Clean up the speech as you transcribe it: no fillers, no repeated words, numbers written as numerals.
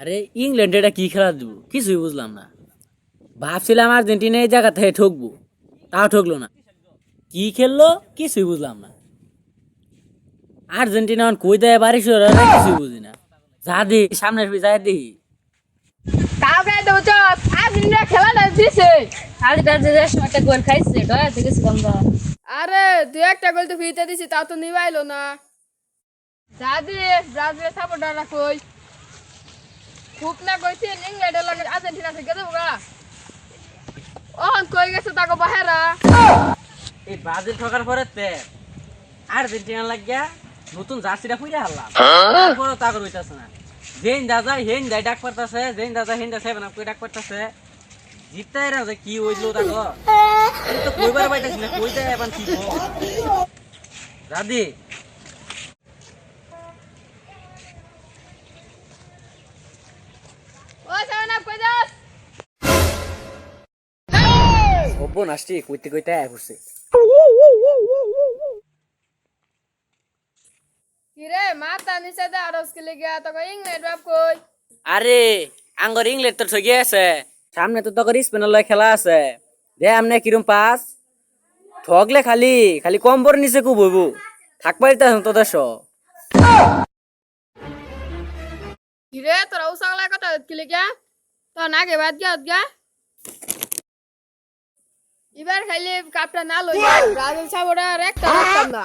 আরে ইংল্যান্ড এটা কি খেলা দিব কিছুই বুঝলাম না। ভাবছিলাম আর্জেন্টিনা এই জায়গা থেকে ঠকবো, তাও ঠকলো না। কি খেললো কিছুই বুঝলাম না। আর্জেন্টিনা এখন কই দেয় বাড়ি সরে কিছুই বুঝি না। যা দেখি সামনে যাই দেখি। কাউকে দেবো তো আর্জেন্টিনা খেলাটা দিছে একটা গোল খাইছে ডয়াতে গেছিলাম না। আরে তুই একটা গোল তো ফ্রিতে দিছি তাও তো নিবাইলো না। দাদি ব্রাজিলের সাপোর্টাররা কই? খুব না কইছে ইংল্যান্ডের লগে আর্জেন্টিনা থেকে দেবো গা। ওহন কই গেছে তাকে বাহেরা। এই ব্রাজিল ঠকার পরে আর্জেন্টিনা লাগিয়া নতুন জার্সিটা ফুইরা হারলাম, তারপরে তা করে হইতাছে না। যেন দাদা হেন দাই ডাক পারতাছে, যেন দাদা হেন দা সেভেন আপ কই ডাক পারতাছে। জিততাই না যে কি হইলো তাকো আমি তো কইবার পাইতাছি না, কই দেয় এখন কি গো দাদি। ও সামনে কই যাস? সব্য নাস্তি কইতে কইতে আয় পড়ছে। কিরে মাথা নিচে দে আরস কে লিগা তোকে ইংল্যান্ড বাপ কই? আরে আঙ্গর ইংল্যান্ড তো ঠকে আছে, সামনে তো তোর স্পেনের লয় খেলা আছে। দে আমনে কিরম পাস ঠকলে খালি খালি কম্বর নিচে খুব হইব, থাকবার তো দেশ। কিরে তোরা উসাগলা কথা কি লিগা? তো নাগে বাদ গা। এবার খাইলে কাপটা না লই ব্রাজিল সাপোর্টার একটা রাখতাম না।